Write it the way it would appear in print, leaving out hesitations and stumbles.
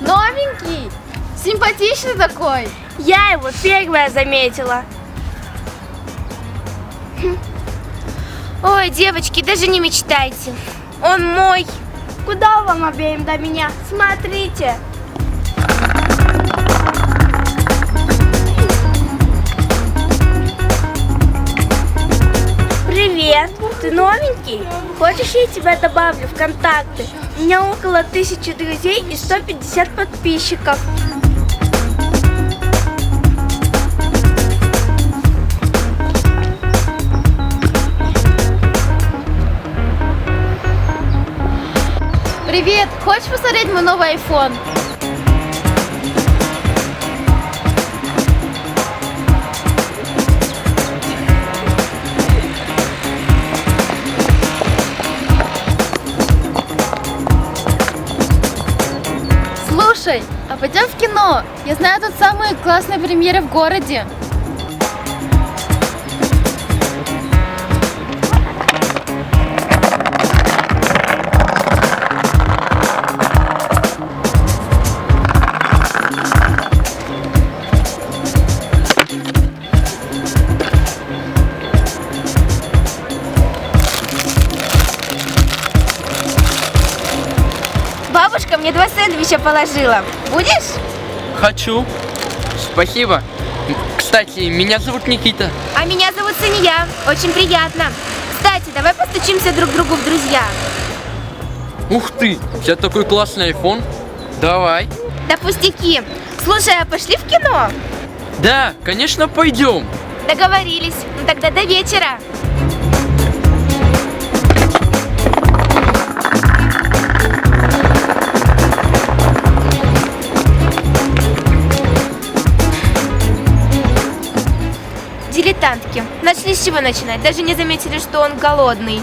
Новенький, симпатичный такой. Я его первая заметила. Ой, девочки, даже не мечтайте. Он мой. Куда вам обеим до меня? Смотрите. Привет, ты новенький? Хочешь, я тебя добавлю в контакты? У меня около 1000 друзей и 150 подписчиков. Привет, хочешь посмотреть мой новый iPhone? Слушай, а пойдем в кино? Я знаю тут самые классные премьеры в городе. Бабушка мне 2 сэндвича положила. Будешь? Хочу. Спасибо. Кстати, меня зовут Никита. А меня зовут Сания. Очень приятно. Кстати, давай постучимся друг другу в друзья. Ух ты, у тебя такой классный iPhone. Давай. Да пустяки. Слушай, а пошли в кино? Да, конечно, пойдем. Договорились. Ну тогда до вечера. Дилетантки. Начали с чего начинать? Даже не заметили, что он голодный.